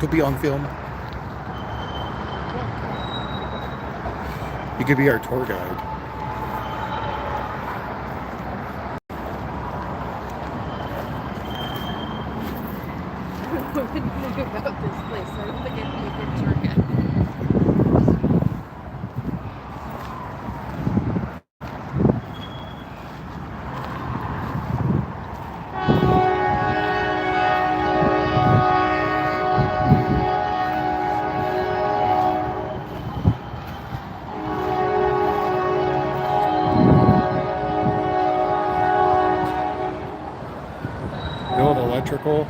could be on film. He could be our tour guide. I don't know about this place. I don't think I'd be a good tour guide. The old electrical.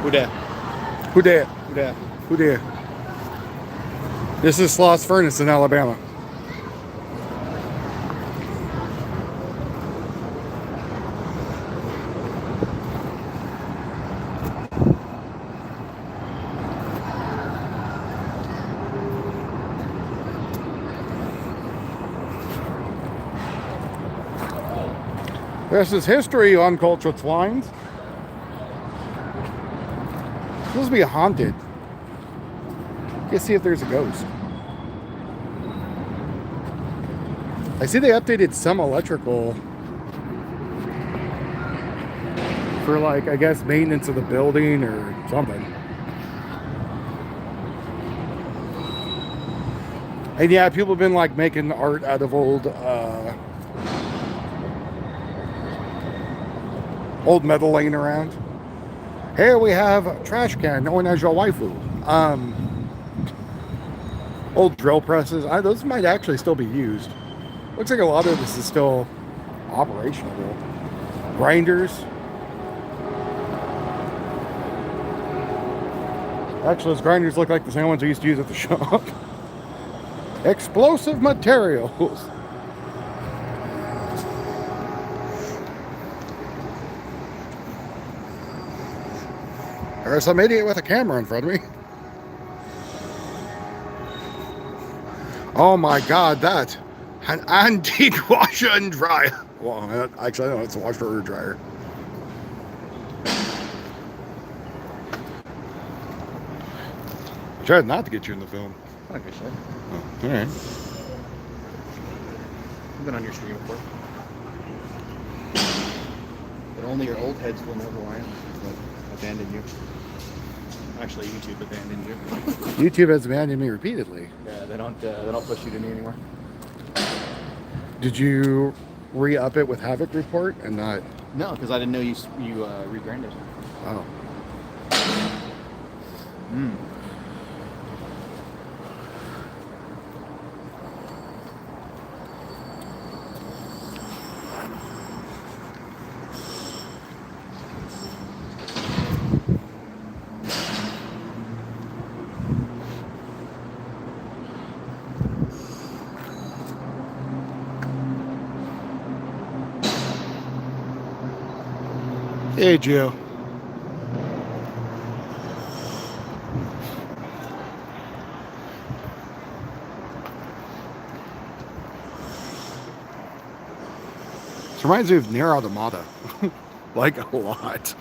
Who dat? Who dat? Who dat? Who dat? This is Sloss Furnace in Alabama. This is history on Cultured Swines. It's supposed to be haunted. Let's see if there's a ghost. I see they updated some electrical for, like, I guess maintenance of the building or something. And yeah, people have been like making art out of old metal laying around. Here we have a trash can known as your waifu. Old drill presses. Those might actually still be used. Looks like a lot of this is still operational. Grinders. Actually, those grinders look like the same ones we used to use at the shop. Explosive materials. There's some idiot with a camera in front of me. Oh my god, that's an antique washer and dryer. Well, actually, I know it's a washer or a dryer. Tried not to get you in the film. I think I should. Oh, alright. I've been on your stream before. But only your old heads will know who I am. I abandoned you. Actually, YouTube abandoned you. YouTube has abandoned me repeatedly. Yeah, they don't push you to me anymore. Did you re-up it with Havoc report and not? No, because I didn't know you rebranded. Oh. Hmm. Hey, Joe. This reminds me of Nier Automata. Like a lot.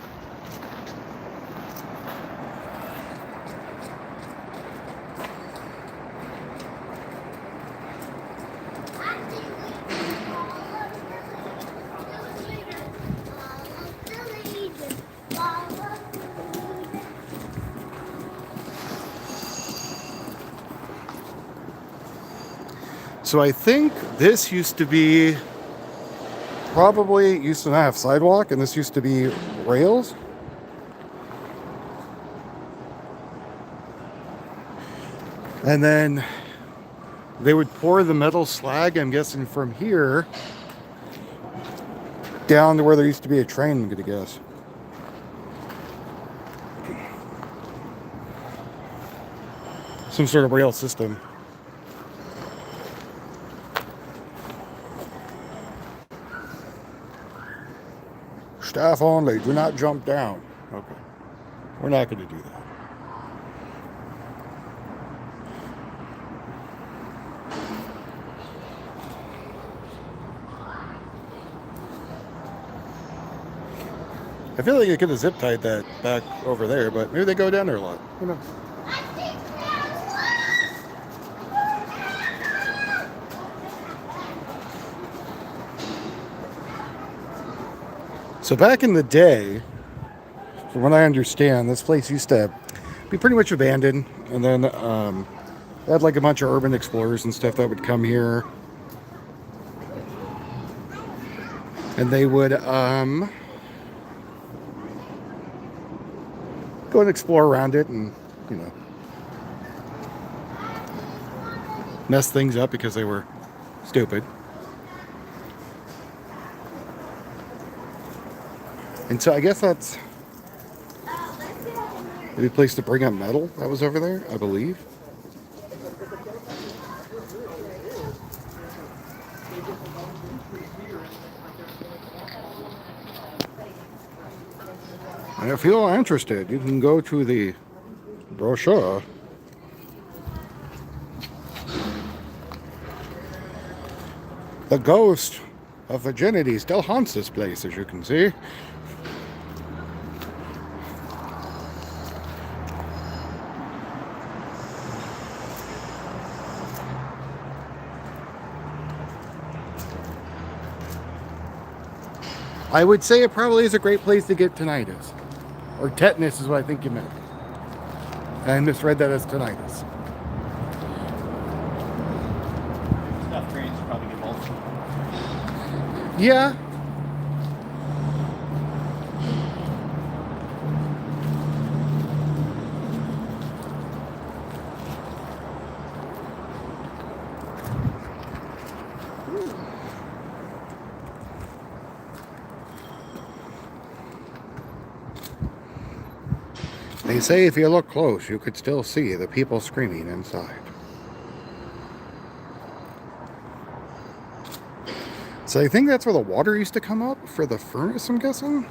So I think this used to be probably used to not have sidewalk, and this used to be rails. And then they would pour the metal slag, I'm guessing, from here down to where there used to be a train, I'm gonna guess. Some sort of rail system. Staff only, do not jump down. Okay. We're not going to do that. I feel like I could have zip tied that back over there, but maybe they go down there a lot. Who knows? So back in the day, from what I understand, this place used to be pretty much abandoned, and then they had like a bunch of urban explorers and stuff that would come here, and they would go and explore around it, and you know, mess things up because they were stupid. And so I guess that's the place to bring up metal that was over there, I believe. And if you're interested, you can go to the brochure. The ghost of virginity still haunts this place, as you can see. I would say it probably is a great place to get tinnitus. Or tetanus is what I think you meant. I misread that as tinnitus. Stuff trains probably get both. Yeah. They say if you look close, you could still see the people screaming inside. So I think that's where the water used to come up for the furnace, I'm guessing?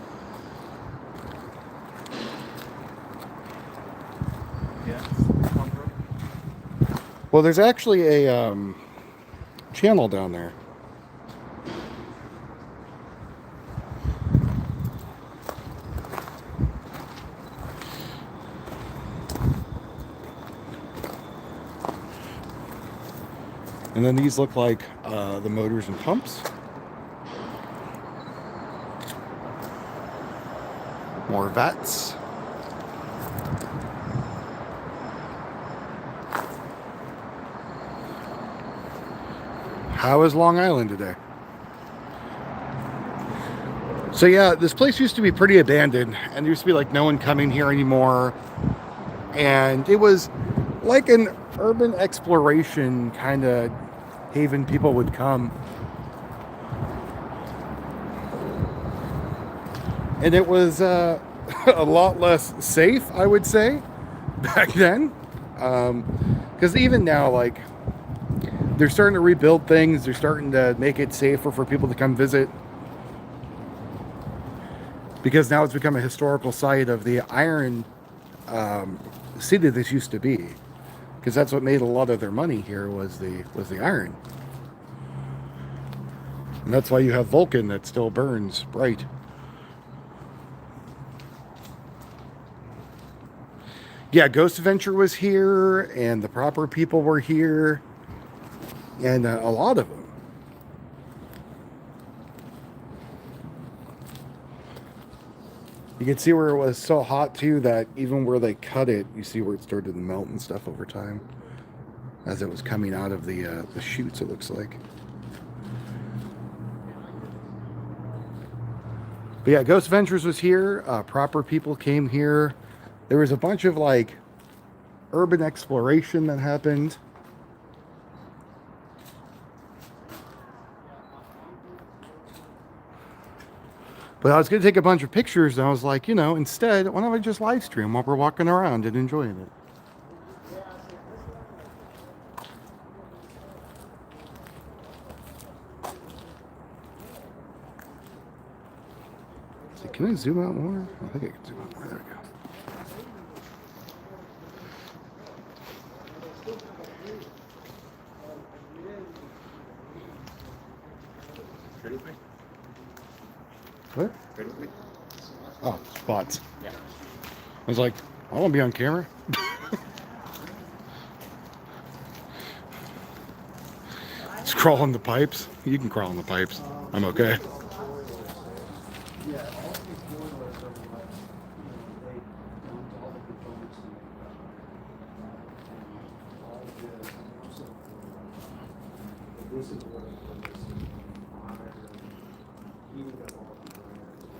Yeah. Well, there's actually a channel down there. And then these look like the motors and pumps. More vats. How is Long Island today? So yeah, this place used to be pretty abandoned, and there used to be like no one coming here anymore. And it was like an urban exploration kind of haven. People would come. And it was a lot less safe, I would say, back then. Because even now, like, they're starting to rebuild things. They're starting to make it safer for people to come visit. Because now it's become a historical site of the iron city this used to be. Because that's what made a lot of their money here was the iron. And that's why you have Vulcan that still burns bright. Yeah, Ghost Adventure was here, and the proper people were here, and a lot of them. You can see where it was so hot too that even where they cut it, you see where it started to melt and stuff over time. as it was coming out of the chutes, it looks like. But yeah, Ghost Ventures was here. Proper people came here. There was a bunch of like urban exploration that happened. But I was going to take a bunch of pictures, and I was like, you know, instead, why don't I just live stream while we're walking around and enjoying it? So can I zoom out more? I think I can zoom out more. There we go. Ready with me? What? Ready with me? Oh, spots. Yeah. I was like, I want to be on camera. Just crawl on the pipes. You can crawl on the pipes. I'm okay.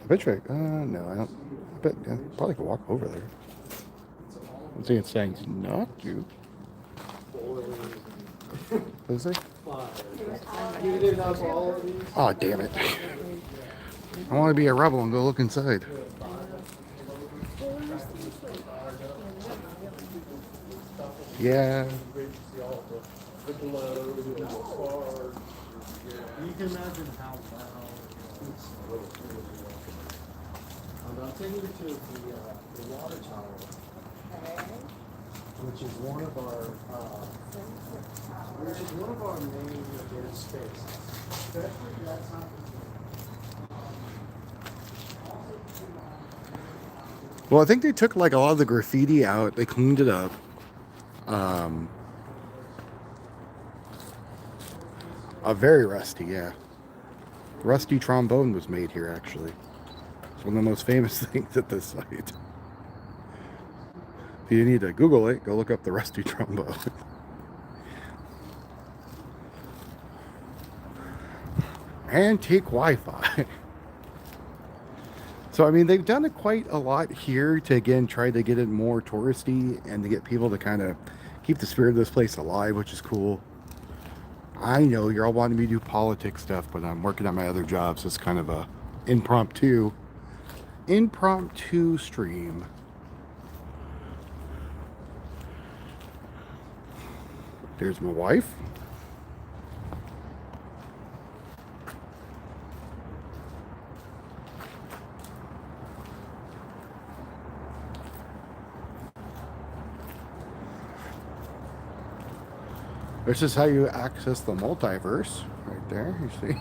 I bet you, no, I don't. I bet I probably could walk over there. I'm seeing it's saying not to. What is it? Oh, damn it. I want to be a rebel and go look inside. Yeah. You can imagine how loud I'll take you to the water tower, which is one of our main event spaces. Especially that time of Well, I think they took like a lot of the graffiti out. They cleaned it up. Very rusty, yeah. Rusty trombone was made here, actually. It's one of the most famous things at this site. If you need to Google it, go look up the rusty trombone. Antique Wi-Fi. So, I mean, they've done it quite a lot here to, again, try to get it more touristy and to get people to kind of keep the spirit of this place alive, which is cool. I know you're all wanting me to do politics stuff, but I'm working on my other jobs. So it's kind of a impromptu stream. There's my wife. This is how you access the multiverse, right there, you see.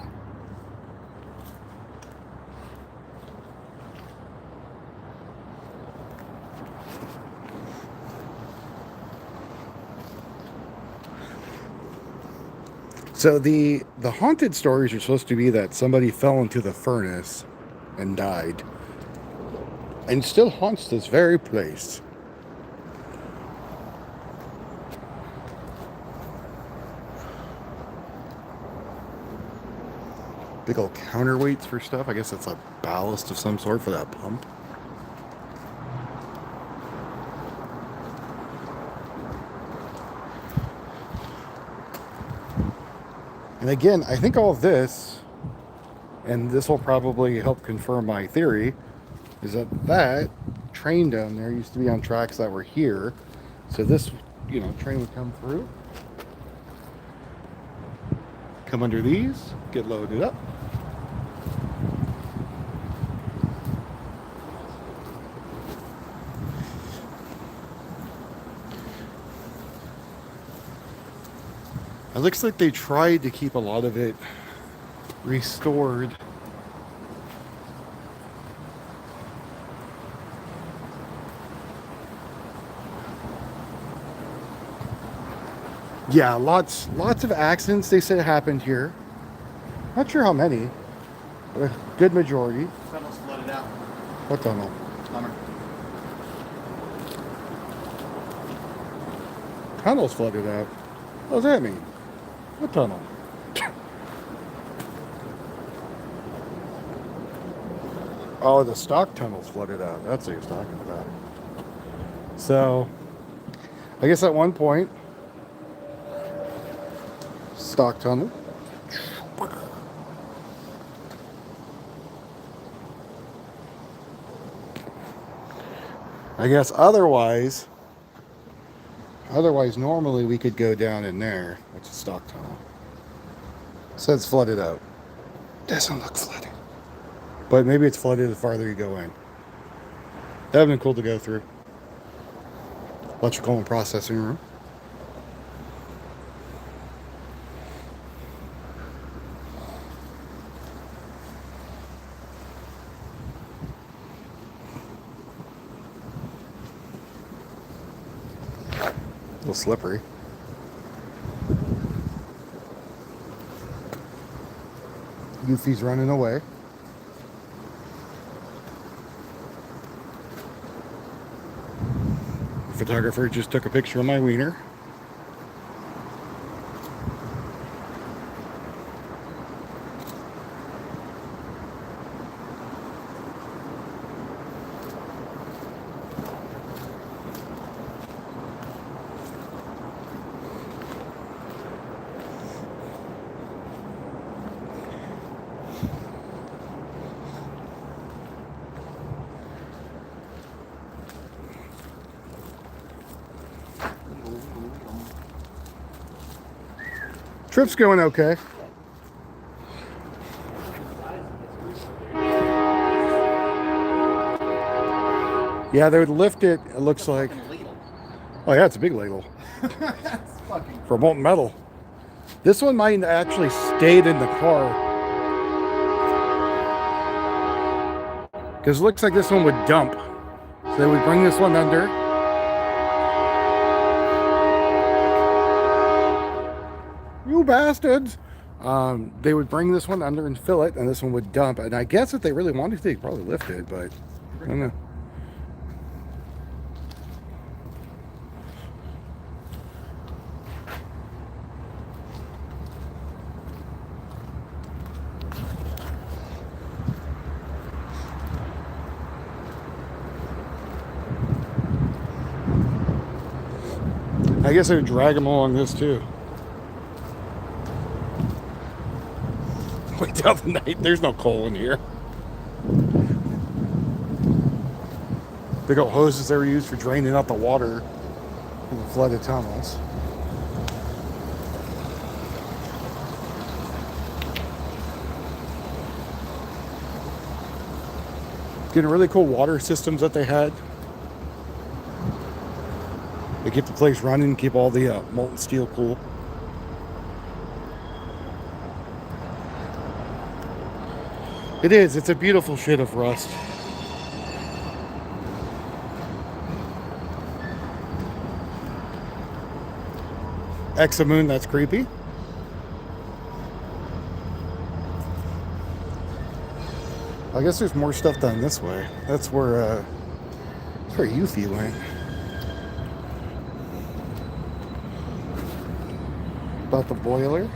So the haunted stories are supposed to be that somebody fell into the furnace and died, and still haunts this very place. Big old counterweights for stuff. I guess that's a ballast of some sort for that pump. And again, I think all of this, and this will probably help confirm my theory, is that that train down there used to be on tracks that were here. So this, you know, train would come through, come under these, get loaded up. It looks like they tried to keep a lot of it restored. Yeah, lots of accidents they said happened here. Not sure how many, but a good majority. Tunnel's flooded out. What tunnel? Bummer. Tunnel's flooded out. What does that mean? What tunnel? Oh, the stock tunnel's flooded out. That's what he was talking about. So, I guess at one point, stock tunnel. I guess otherwise normally we could go down in there. That's a stock tunnel. Says flooded out. Doesn't look flooded. But maybe it's flooded the farther you go in. That would have been cool to go through. Electrical and processing room. A little slippery. Goofy's running away. The photographer just took a picture of my wiener. Trip's going okay. Yeah, they would lift it, it looks like. Oh yeah, it's a big ladle. That's fucking. For molten metal. This one might actually stayed in the car. Because it looks like this one would dump. So they would bring this one under. You bastards! They would bring this one under and fill it, and this one would dump. And I guess if they really wanted to, they could probably lift it, but I don't know. I guess I would drag them along this too. Wait till the night. There's no coal in here. Big old hoses they were used for draining out the water in the flooded tunnels. Getting really cool water systems that they had. They keep the place running, keep all the molten steel cool. It is. It's a beautiful shade of rust. Examoon, that's creepy. I guess there's more stuff done this way. That's where Yuffie went. About the boiler.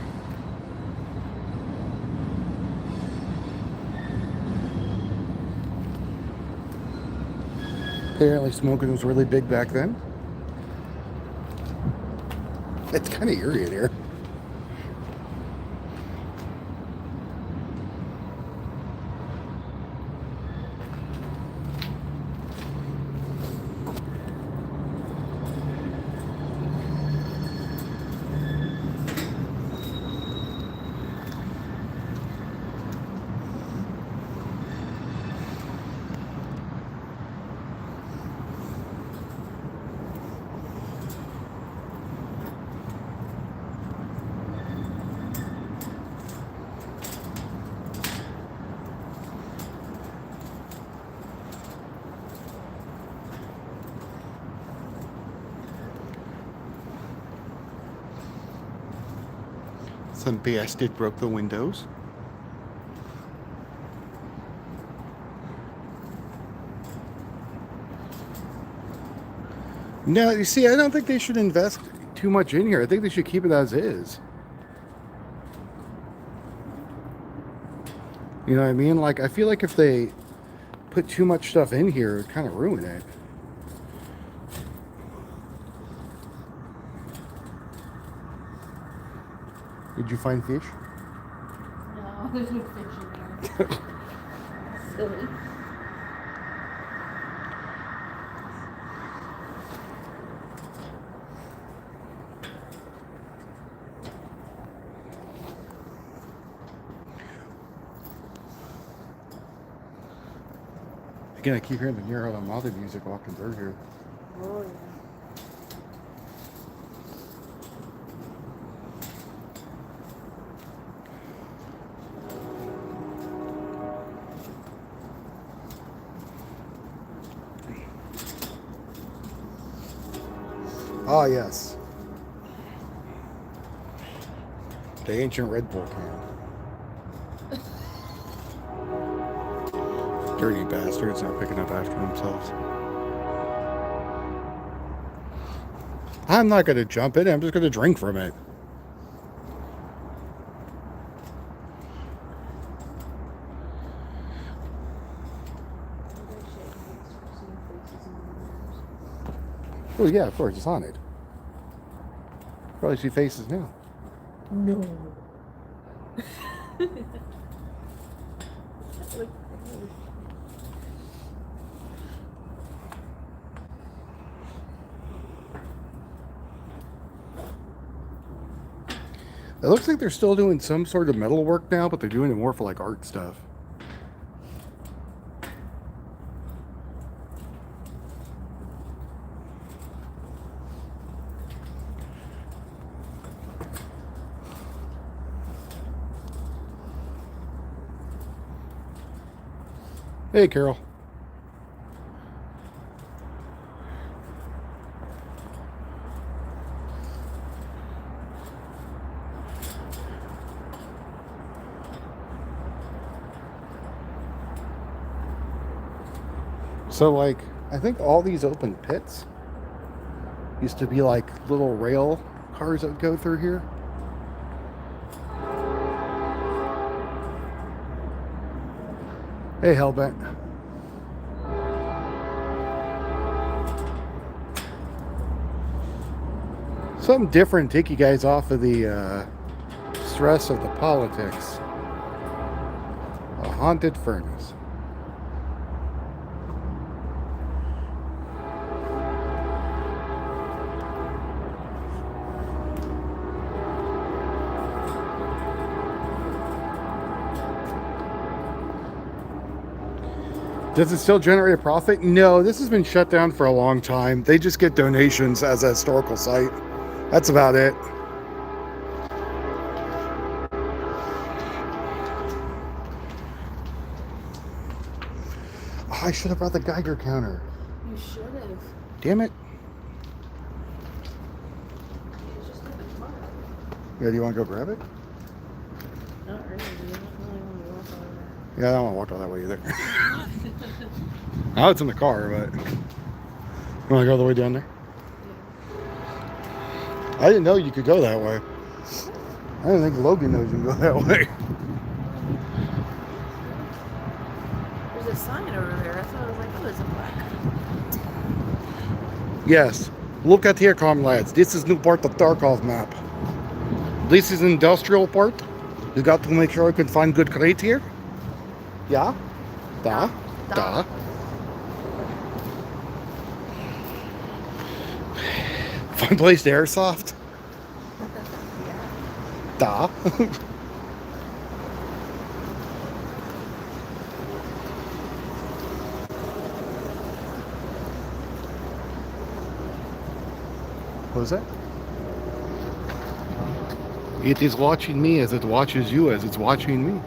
Apparently smoking was really big back then. It's kind of eerie in here. Some bastard broke the windows. No, you see, I don't think they should invest too much in here. I think they should keep it as is. You know what I mean? Like, I feel like if they put too much stuff in here, it would kind of ruin it. Did you find fish? No, there's no fish in there. Silly. Again, I keep hearing the Nero and Mother music walking through here. Oh, yeah. Ah, yes. The ancient Red Bull can. Dirty bastards not picking up after themselves. I'm not going to jump in. I'm just going to drink from it. Oh yeah, of course, it's haunted. Probably see faces now. No. It looks like they're still doing some sort of metal work now, but they're doing it more for like art stuff. Hey, Carol. So, like, I think all these open pits used to be like little rail cars that would go through here. Hey, Hellbent. Something different, take you guys off of the stress of the politics. A haunted furnace. Does it still generate a profit? No, this has been shut down for a long time. They just get donations as a historical site. That's about it. Oh, I should have brought the Geiger counter. You should have. Damn it. It's just in the car. Yeah, do you want to go grab it? Not really. I don't really want to walk over there. Yeah, I don't want to walk all that way either. Now it's in the car, but you want to go all the way down there? Yeah. I didn't know you could go that way. I didn't think Logan knows you can go that way. There's a sign over there. That's why I was like, oh, it's a black. Yes. Look at here, comrades. This is new part of Tarkov map. This is industrial part. You got to make sure you can find good crate here. Yeah? Da? Da? Fun place to airsoft? Da? What was that? It is watching me as it watches you as it's watching me.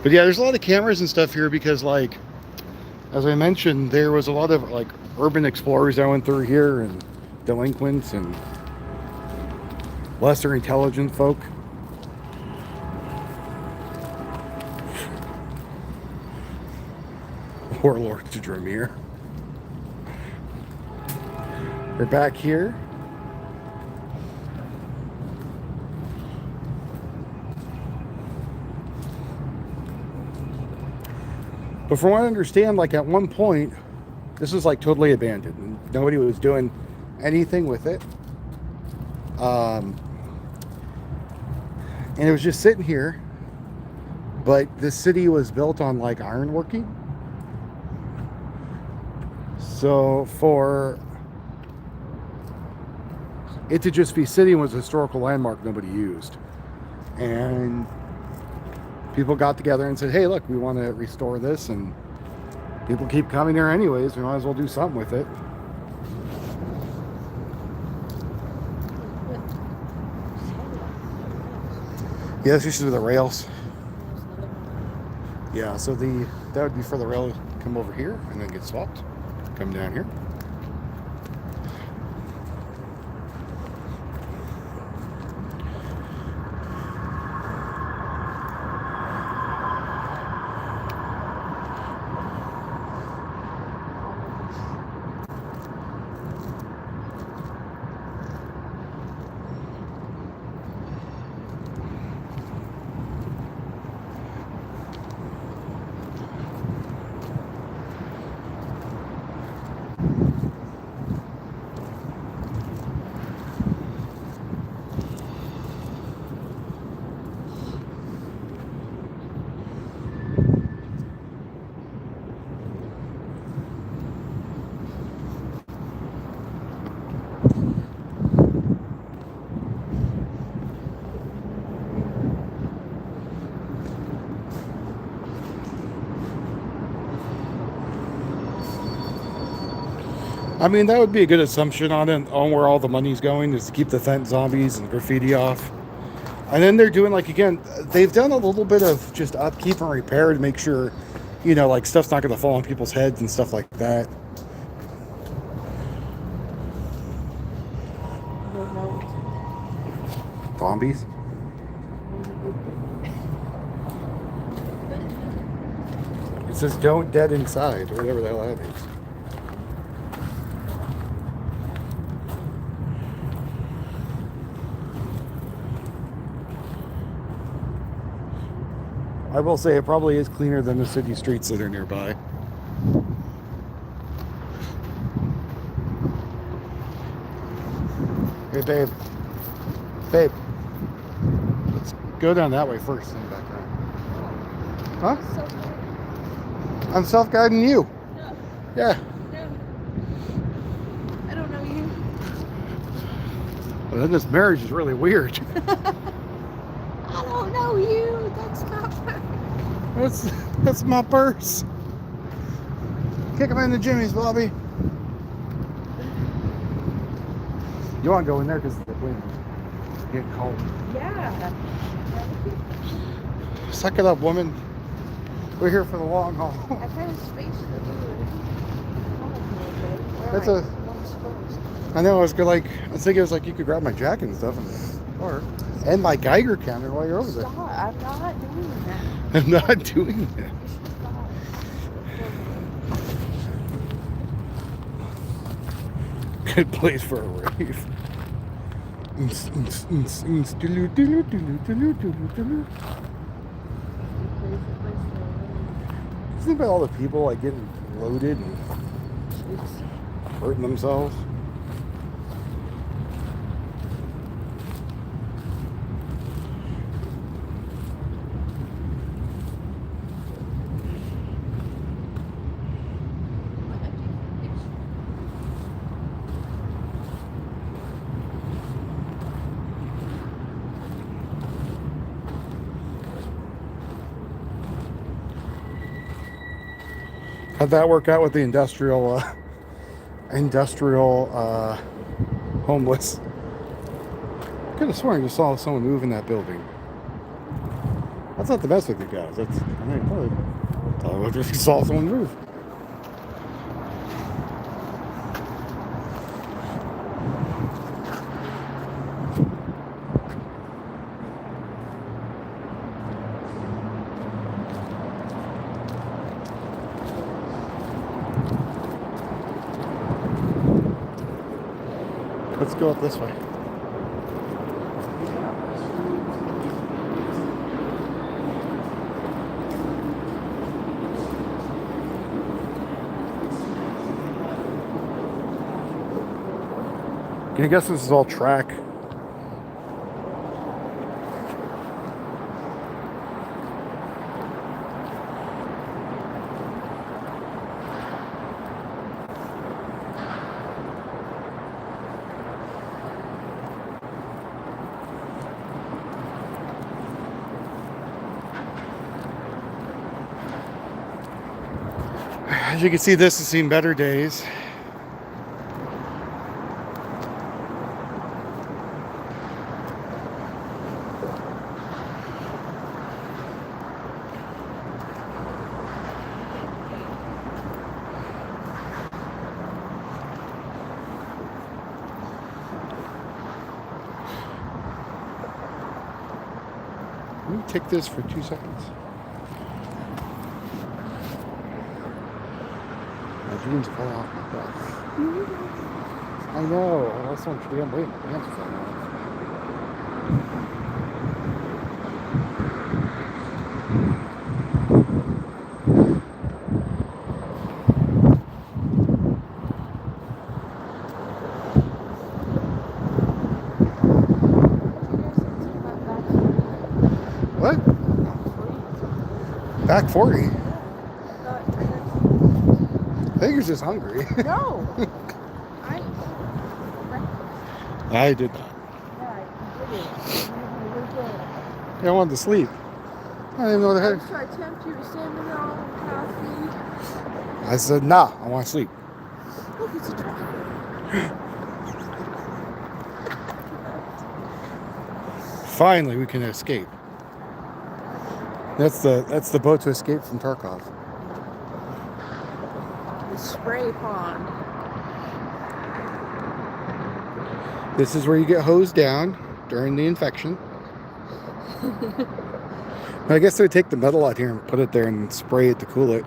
But yeah, there's a lot of cameras and stuff here because, like, as I mentioned, there was a lot of like urban explorers that went through here and delinquents and lesser intelligent folk. Warlord to Dremir. We're back here. But from what I understand, like at one point, this was like totally abandoned. And nobody was doing anything with it. And it was just sitting here. But this city was built on like ironworking. So for it to just be sitting was a historical landmark nobody used. And people got together and said, hey, look, we want to restore this. And people keep coming here anyways. We might as well do something with it. Yeah, this used to be the rails. Yeah, so that would be for the rail to come over here and then get swapped. Come down here. I mean, that would be a good assumption on where all the money's going, is to keep the fent zombies and graffiti off. And then they're doing, like, again, they've done a little bit of just upkeep and repair to make sure, you know, like, stuff's not going to fall on people's heads and stuff like that. Zombies? It says don't dead inside, or whatever the hell that is. I will say it probably is cleaner than the city streets that are nearby. Hey, babe. Babe. Let's go down that way first and back around. Huh? I'm self-guiding you. No. Yeah. No. I don't know you. Well, then this marriage is really weird. I don't know you. That's not That's my purse. Kick him in the jimmies, Bobby. You want to go in there because the wind is getting cold. Yeah. Suck it up, woman. We're here for the long haul. I kind of spaced the dude. That's a. I know. I was thinking it was like you could grab my jacket and stuff, and my Geiger counter while you're over there. Stop. I'm not doing that. I'm not doing that. Good place for a rave. Think about all the people like getting loaded and hurting themselves. How'd that work out with the industrial homeless? I could have sworn I just saw someone move in that building. That's not the best with you guys. I just saw someone move. Let's go up this way. I guess this is all track. As you can see, this has seen better days. Let me take this for 2 seconds. My jeans fall off my back. I know. I also want to be waiting. My pants are falling off. What? Back 40? I think you're just hungry. No. I did not. I wanted to sleep. I didn't even know what the I heck. was trying to tempt you to stand around coffee. I said, nah, I want to sleep. Look, it's a truck. Finally, we can escape. That's the boat to escape from Tarkov. The spray pond. This is where you get hosed down during the infection. I guess they would take the metal out here and put it there and spray it to cool it.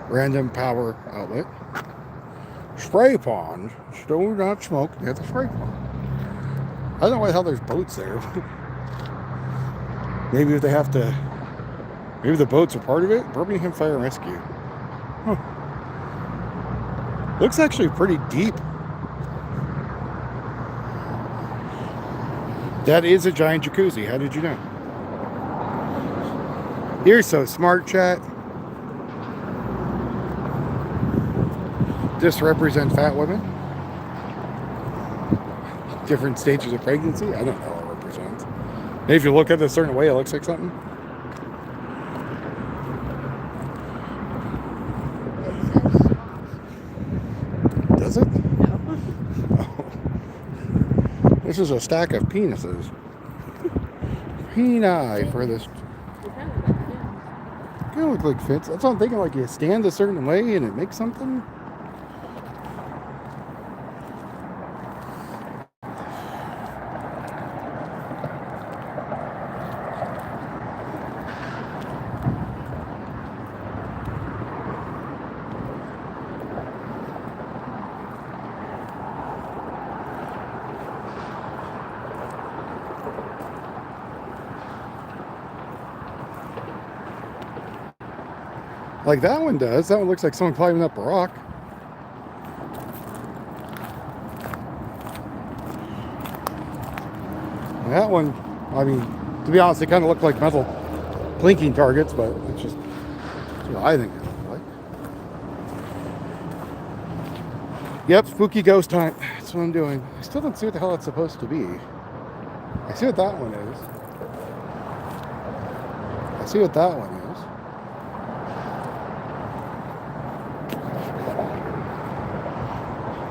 Random power outlet. Spray pond. Do not smoke near the spray pond. I don't know why the hell there's boats there. Maybe if they have to... Maybe the boats are part of it? Birmingham Fire and Rescue. Huh. Looks actually pretty deep. That is a giant jacuzzi. How did you know? You're so smart, chat. Just represent fat women. Different stages of pregnancy. I don't know what it represents. Maybe if you look at it a certain way, it looks like something. It says Sloss. Does it? No. Oh. This is a stack of penises. Peni for this. It kind of like fins. Kind of look like fits. That's what I'm thinking. Like you stand a certain way and it makes something. Like that one does. That one looks like someone climbing up a rock. And that one, I mean, to be honest, they kind of look like metal blinking targets, but it's just what I think they look like. Yep, spooky ghost hunt. That's what I'm doing. I still don't see what the hell it's supposed to be. I see what that one is. I see what that one is.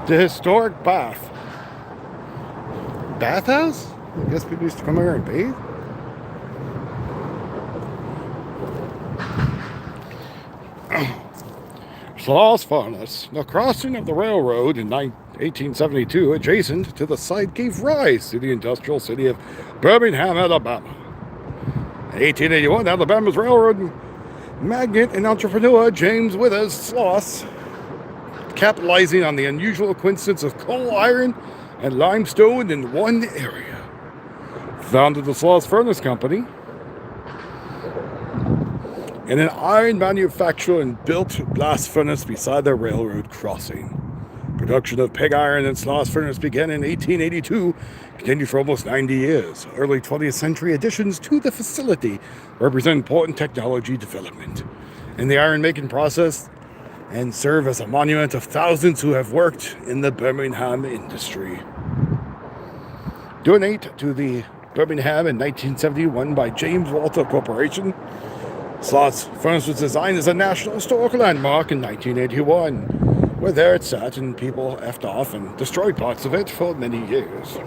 The historic bath. Bathhouse? I guess people used to come here and bathe. Sloss furnace. The crossing of the railroad in 1872 adjacent to the site gave rise to the industrial city of Birmingham, Alabama. In 1881, Alabama's railroad magnate and entrepreneur James Withers Sloss, capitalizing on the unusual coincidence of coal, iron, and limestone in one area, founded the Sloss Furnace Company. in an iron manufacturer and built blast furnace beside the railroad crossing. Production of pig iron and Sloss furnace began in 1882, continued for almost 90 years. Early 20th century additions to the facility represent important technology development in the iron making process and serve as a monument of thousands who have worked in the Birmingham industry. Donate to the Birmingham in 1971 by James Walter Corporation. Sloss furnace was designed as a National Historical Landmark in 1981. Where there it sat and people effed off and destroyed parts of it for many years.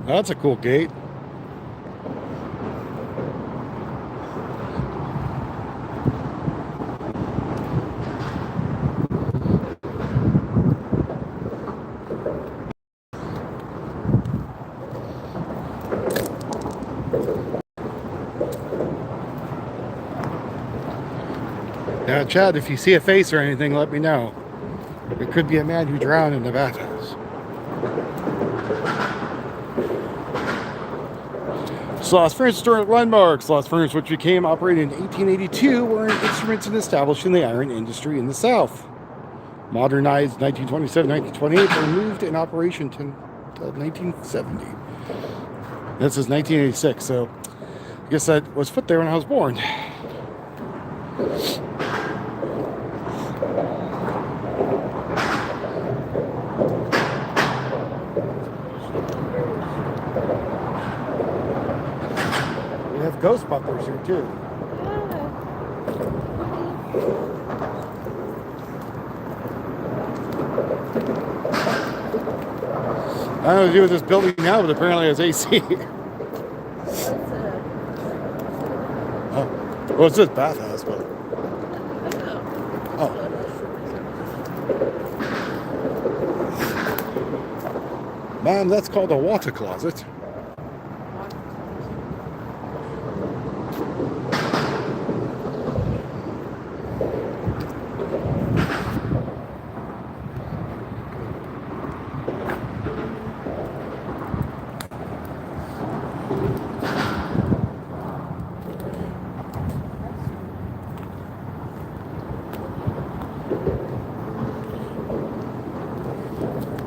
That's a cool gate. Now, Chad, if you see a face or anything, let me know. It could be a man who drowned in the bathhouse. Sloss Furnace Historic Landmark. Sloss Furnace, which became operated in 1882, were instruments in establishing the iron industry in the South. Modernized 1927-1928, were moved in operation until 1970. This is 1986, so I guess that was put there when I was born. Ghost bumpers here too. I don't know what to do with this building now, but apparently it's AC. Oh, well, it's this bathhouse, but oh. Ma'am, that's called a water closet.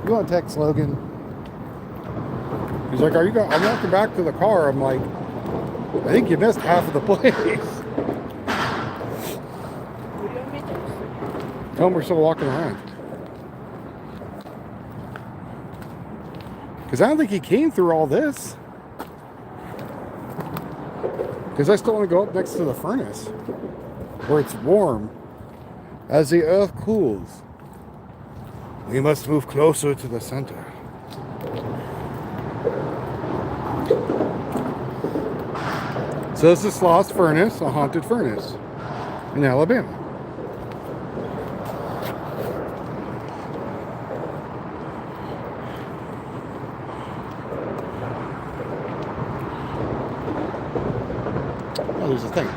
You want to text Logan? He's like, "Are you going?" I'm walking back to the car. I'm like, "I think you missed half of the place." Tell him we're still walking around. Because I don't think he came through all this. Because I still want to go up next to the furnace where it's warm. As the earth cools, we must move closer to the center. So this is Sloss Furnace, a haunted furnace in Alabama. Oh, there's a thing.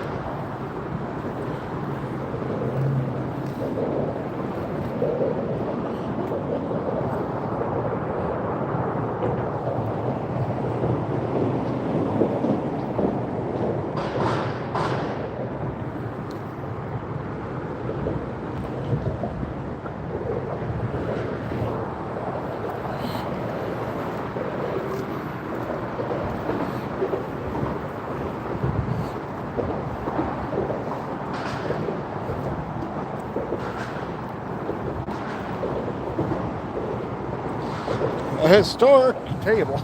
A historic table.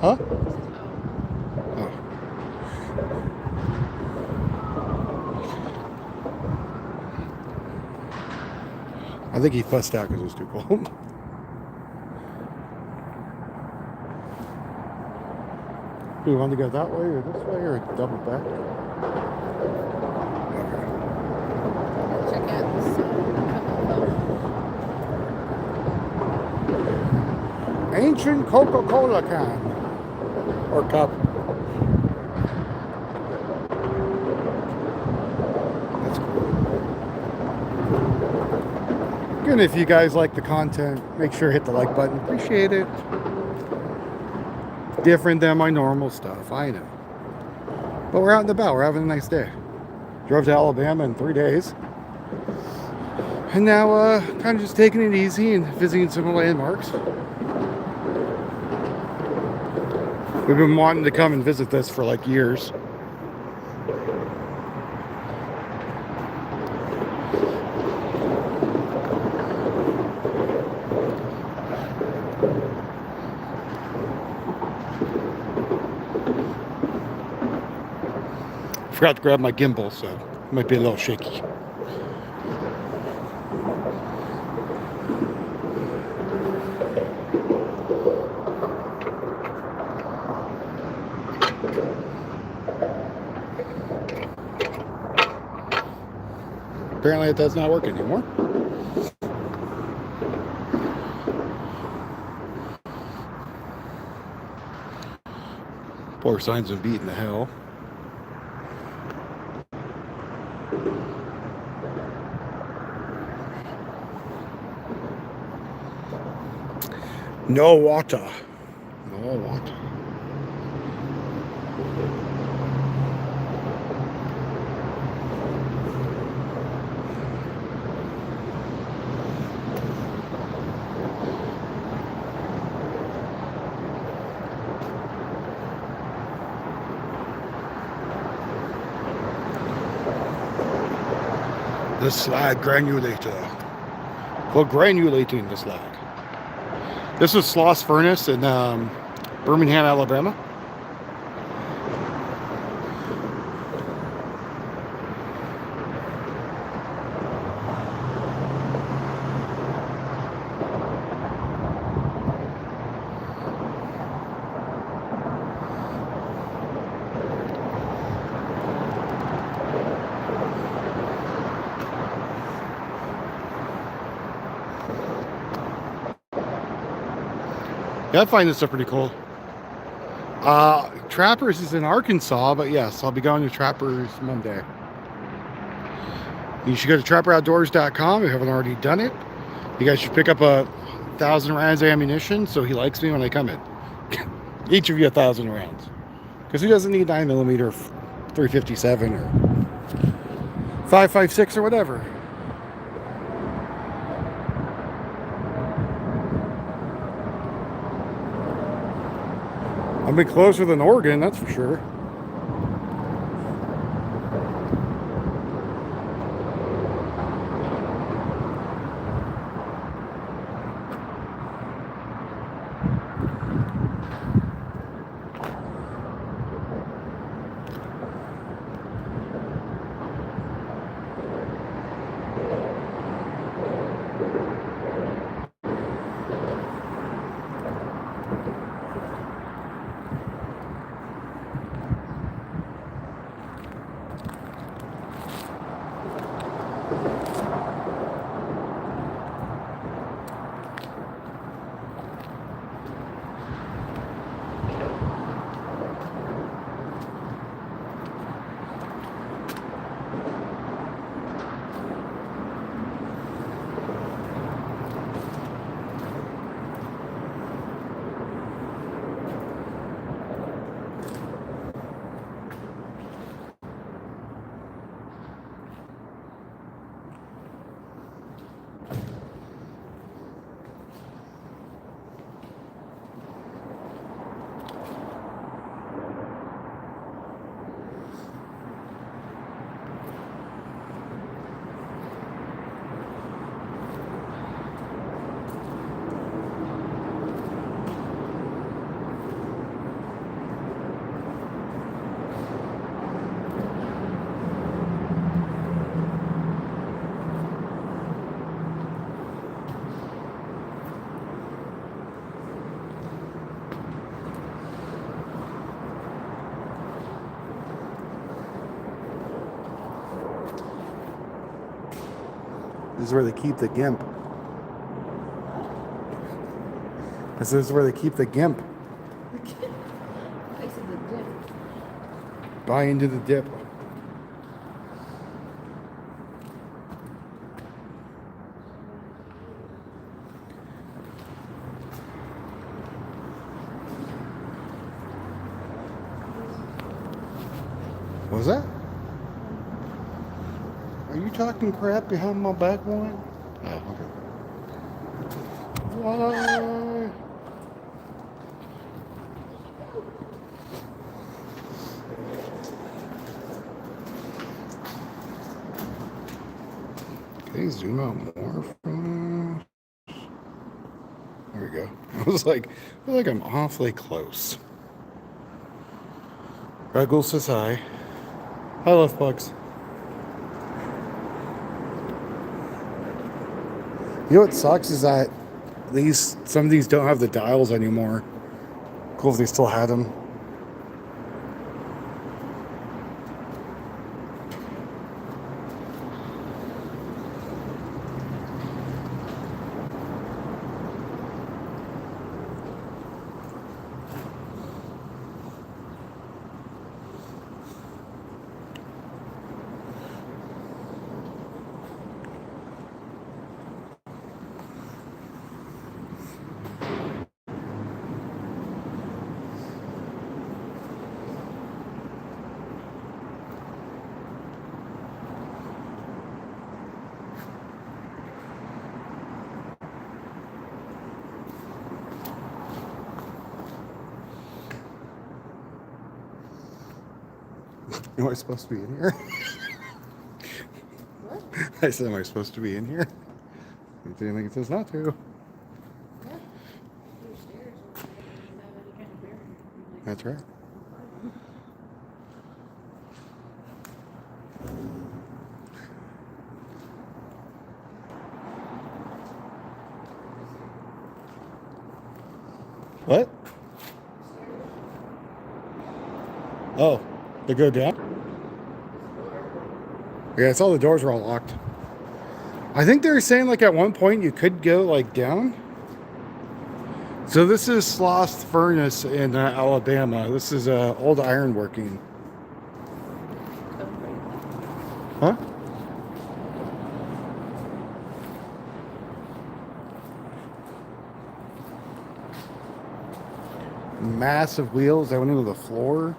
Huh? Oh. I think he fussed out because it was too cold. Do you want to go that way or this way or double back? Check out this Ancient Coca-Cola can or cup. That's cool. Again, if you guys like the content, make sure to hit the like button. Appreciate it. Different than my normal stuff, I know. But we're out and about. We're having a nice day. Drove to Alabama in 3 days. And now kind of just taking it easy and visiting some landmarks. We've been wanting to come and visit this for like years. Forgot to grab my gimbal, so it might be a little shaky. Apparently it does not work anymore. Poor signs of beating the hell. No water. No water. The slag granulator. For granulating the slag. This is Sloss Furnace in Birmingham, Alabama. Yeah, I find this stuff pretty cool. Trappers is in Arkansas, but yes, I'll be going to Trappers Monday. You should go to trapperoutdoors.com if you haven't already done it. You guys should pick up 1,000 rounds of ammunition so he likes me when I come in. Each of you 1,000 rounds. Because he doesn't need 9mm 357 or 5.56 or whatever. I've been closer than Oregon, that's for sure. This is where they keep the gimp. This is where they keep the gimp. Place of the dip. Buy into the dip. What was that? Are you talking crap behind my back, one? Oh, okay. Why? Okay, zoom out more from. There we go. I feel like I'm awfully close. Ruggles says hi. Hi, love bugs. You know what sucks is that some of these don't have the dials anymore. Cool if they still had them. Am I supposed to be in here? What? I said, am I supposed to be in here? If anything, it says not to. Yeah. Your stairs over there doesn't have any kind of bearing. That's right. What? Oh, they go down? Yeah, I saw the doors were all locked. I think they were saying like at one point you could go like down. So this is Sloss Furnace in Alabama. This is old ironworking. Huh? Massive wheels that went into the floor.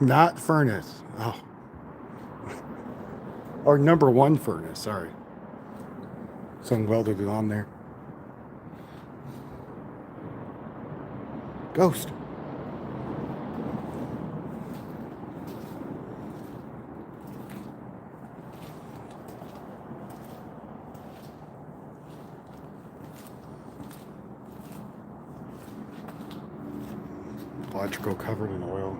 Not furnace. Oh. Or number one furnace, sorry. Someone welded it on there. Ghost. Electrical covered in oil.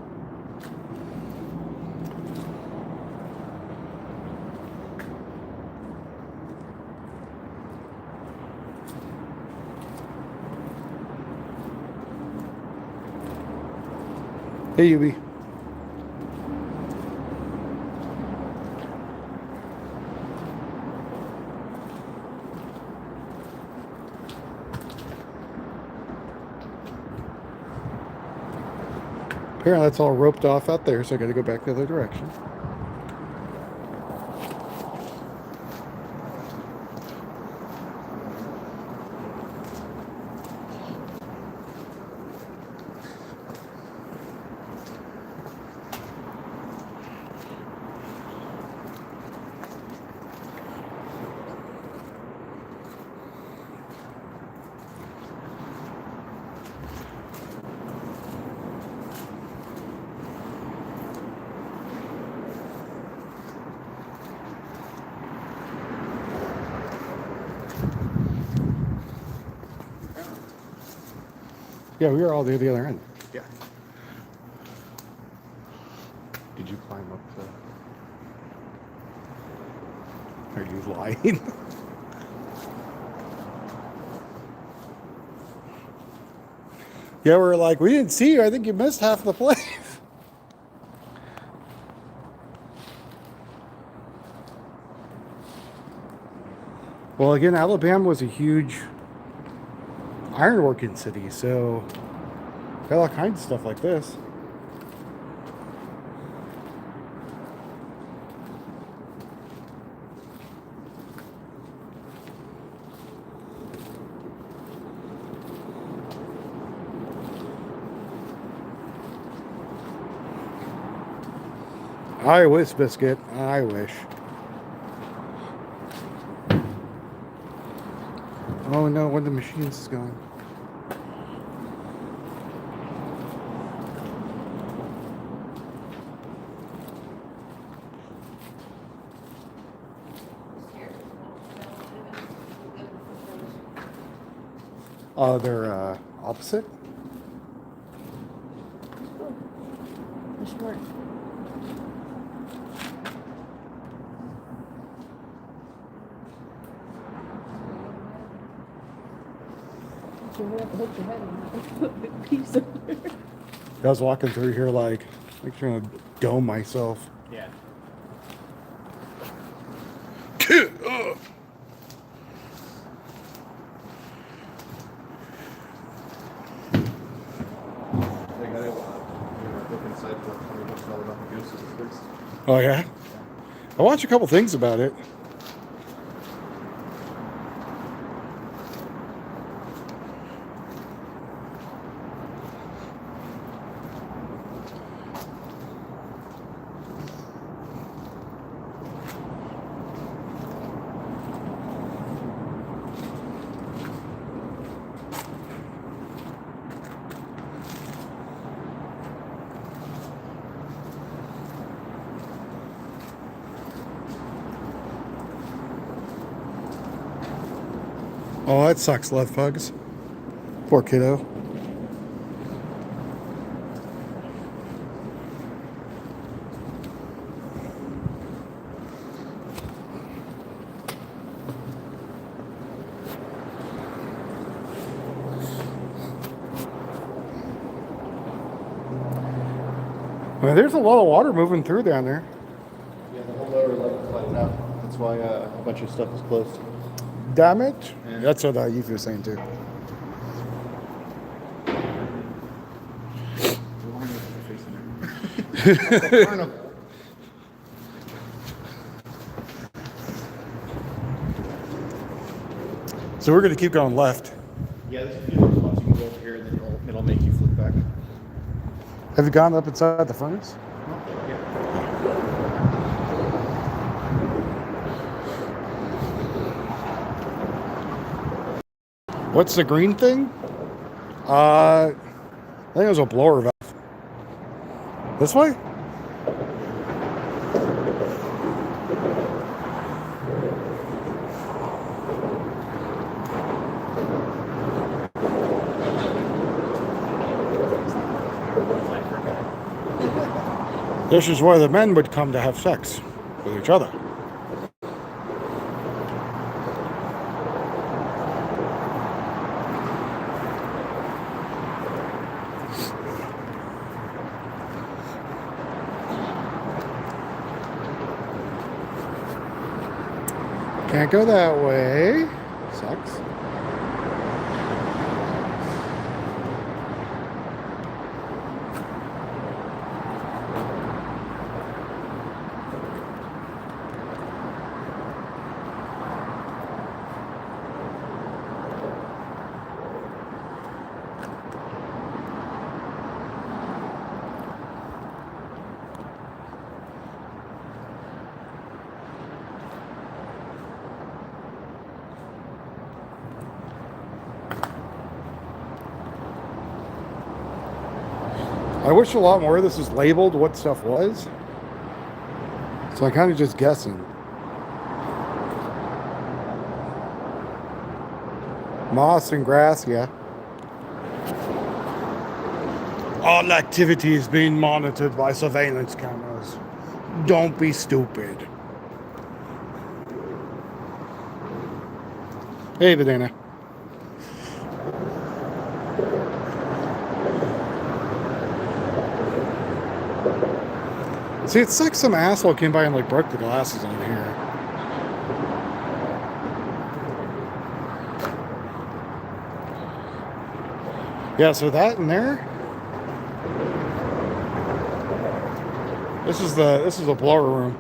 Hey, Yubi. Apparently that's all roped off out there, so I gotta go back the other direction. Yeah, we were all the other end. Yeah. Did you climb up the... Are you lying? Yeah, we're like, we didn't see you. I think you missed half the place. Well, again, Alabama was a huge ironworking city, so got all kinds of stuff like this. I wish, Biscuit. I wish. Oh no, one of the machines is going. They're opposite? Which one? You have to hit your head on that piece of there. I was walking through here like trying to dome myself. Yeah. They got it. Look inside for $20 about the goose is fixed. Oh yeah? I watched a couple things about it. Oh, that sucks, love pugs. Poor kiddo. Well, there's a lot of water moving through down there. Yeah, the whole lower level flooded out. That's why a bunch of stuff is closed. Damage? Yeah. That's what Eve was saying too. So we're going to keep going left. Yeah, there's a few other spots you can go over here and then it'll make you flip back. Have you gone up inside the furnace? Yeah. What's the green thing? I think it was a blower valve. This way? This is where the men would come to have sex with each other. Can't go that way. Sucks. I wish a lot more of this was labeled what stuff was. So I'm kind of just guessing. Moss and grass, yeah. All activity is being monitored by surveillance cameras. Don't be stupid. Hey, Banana. See, it's like some asshole came by and like broke the glasses on here. Yeah, so that in there. This is the blower room.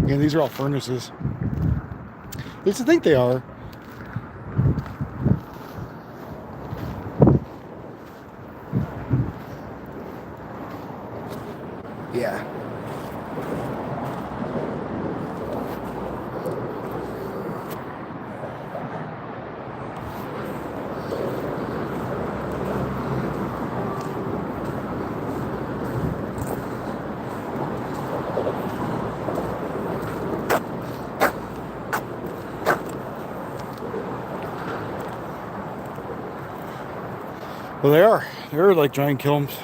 Yeah, these are all furnaces. At least I think they are. Yeah. Well, they are. They're like giant kilns.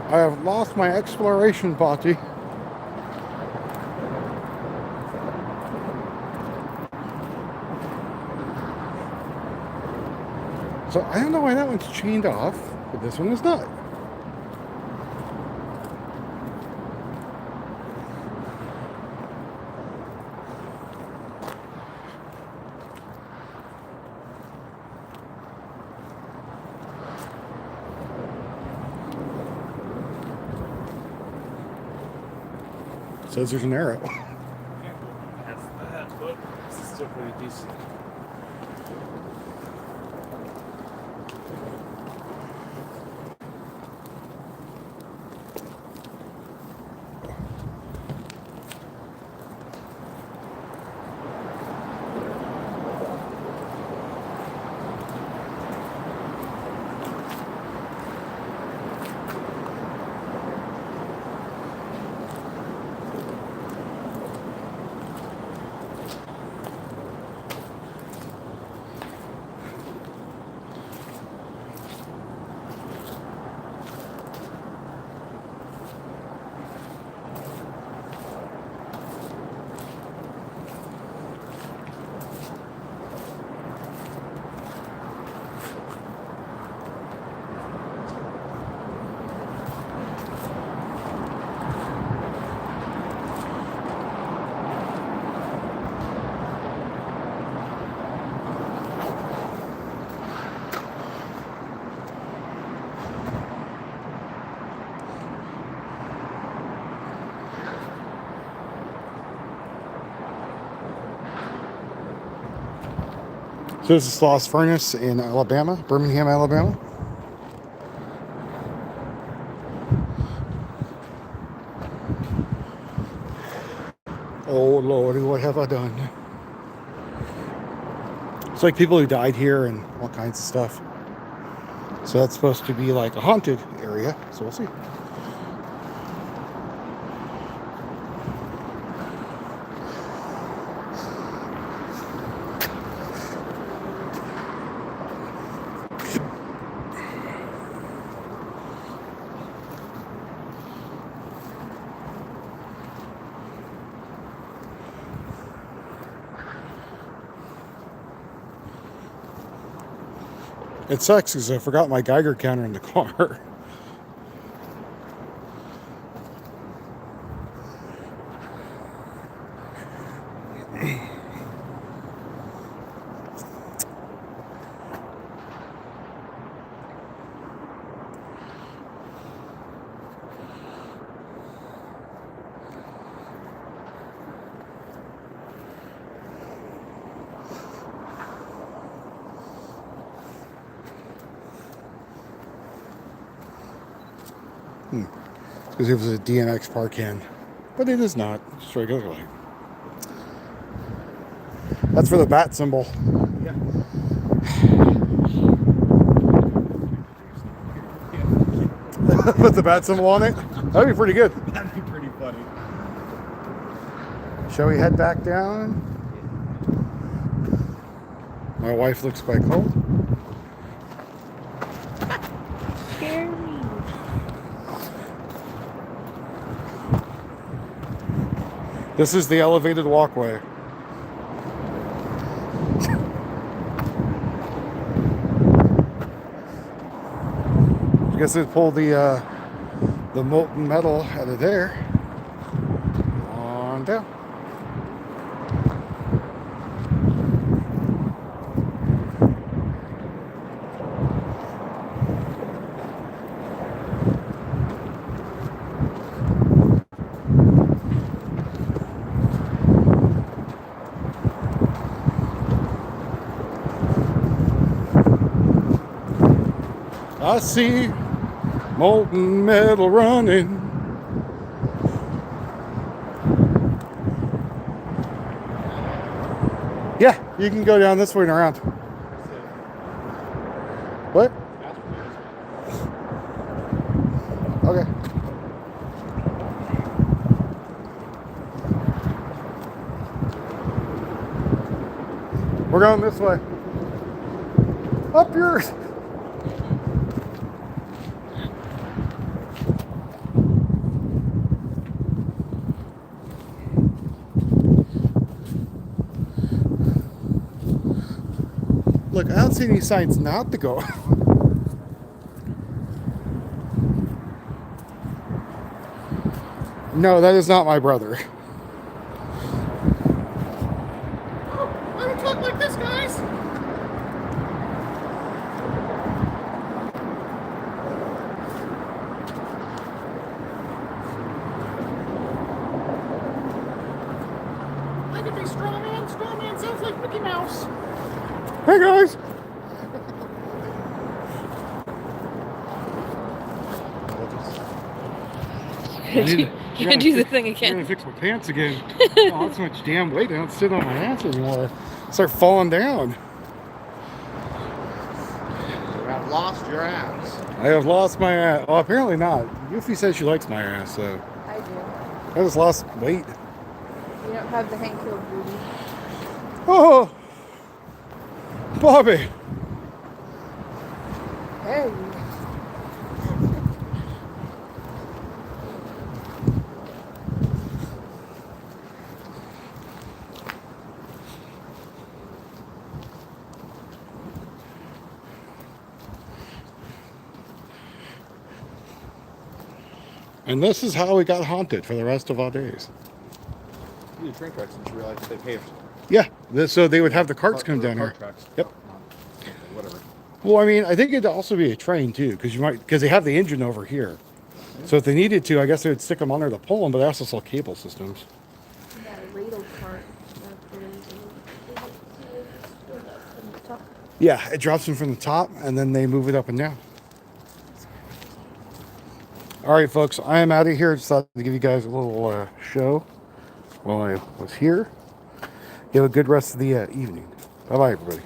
I have lost my exploration party. So I don't know why that one's chained off, but this one is not. Says there's an arrow. That's bad, but it's still pretty decent. So this is Sloss Furnace in Alabama, Birmingham, Alabama. Oh Lord, what have I done? It's like people who died here and all kinds of stuff. So that's supposed to be like a haunted area, so we'll see. It sucks because I forgot my Geiger counter in the car. Because it was a DMX park in. But it is not. It's just regular light. That's for the bat symbol. Yeah. Put the bat symbol on it. That'd be pretty good. That'd be pretty funny. Shall we head back down? My wife looks quite cold. Scare me. This is the elevated walkway. I guess they pulled the molten metal out of there. On down. I see molten metal running. Yeah, you can go down this way and around. What? Okay. We're going this way. Up yours. Look, I don't see any signs not to go. No, that is not my brother. I don't talk like this, guys. I could be straw man. Straw man sounds like Mickey Mouse. Hey guys! You gotta do the thing I'm again. gonna fix my pants again. Oh, that's so much damn weight. I don't sit on my ass anymore. Start falling down. You have lost your ass. I have lost my ass. Oh, apparently not. Yuffie says she likes my ass, so I do. I just lost weight. You don't have the Hank Hill booty. Oh, Bobby. Hey. And this is how we got haunted for the rest of our days. You do train tracks and you realize that they paved. Yeah, so they would have the carts come down here. Tracks. Yep. Whatever. Well, I mean, I think it'd also be a train too, because they have the engine over here. So if they needed to, I guess they would stick them under the pull them, but they also sell cable systems. You got a ladle cart. Yeah, it drops them from the top, and then they move it up and down. All right, folks, I am out of here. Just thought to give you guys a little show while I was here. You have a good rest of the evening. Bye-bye, everybody.